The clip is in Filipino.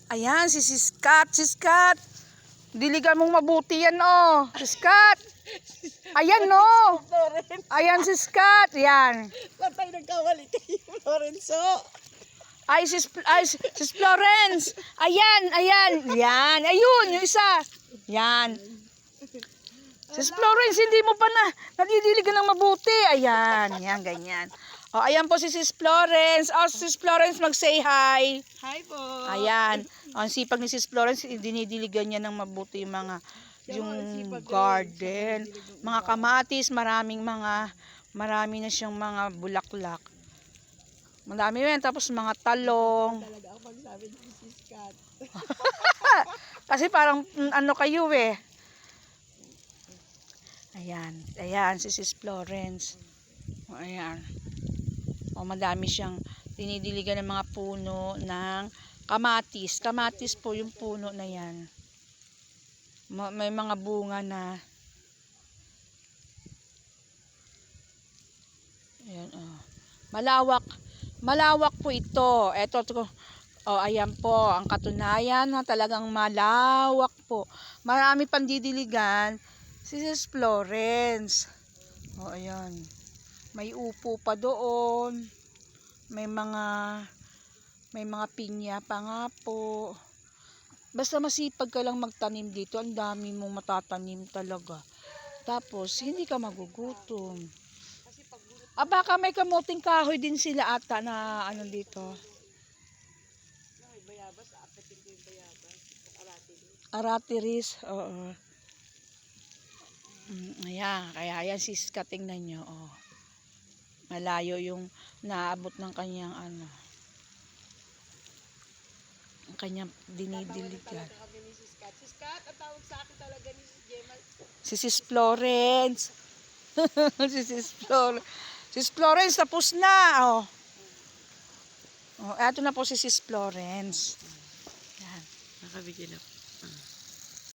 Ayan, si Sis Kat. Sis Kat. Diligan mong mabuti yan, oh. Sis Kat. Ayan, no. Ayan, Sis Kat. Yan. Patay nagkawali kayo, Lorenzo. Sis Florence. Ayan, ayan. Yan. Ayun, yung isa. Yan. Sis Florence, hindi mo pa nadidiligan ng mabuti. Ayan, yan, ganyan. O, ayan po si Sis Florence. O, Sis Florence, mag-say hi. Hi po. Ayan. O, ang sipag ni Sis Florence, dinidiligan niya ng mabuti yung garden. Mga kamatis, marami na siyang mga bulaklak. Marami yan. Tapos mga talong. Talaga ako pagsabi ni Mrs. Kat. Kasi parang ano kayo eh. Ayan. Ayan si Sis Florence. O, ayan. O, madami siyang dinidiligan ng mga puno ng kamatis. Kamatis po yung puno na yan. May mga bunga na. Ayan, o. Malawak po ito. Ito, ayan po. Ang katunayan na talagang malawak po. Marami pang didiligan si Sis Florence. O, ayan. May upo pa doon. May mga pinya pa nga po. Basta masipag ka lang magtanim dito, ang dami mong matatanim talaga. Tapos, hindi ka magugutom. Baka may kamuting kahoy din sila ata na ano dito. May bayabas, apetin ko yung bayabas. Aratiris, oo. Ayan, kaya ayan sis, tingnan nyo, oh. Malayo yung naabot ng kanyang ano. Ang kanyang dinidiligan. Sis Kat, ang tawag sa akin talaga ni Sis Gemma. Si Sis Florence. Si Sis Florence. Sis Florence, tapos na, oh. Oh, eto na po si Sis Florence. Yan. Nakabigil ako.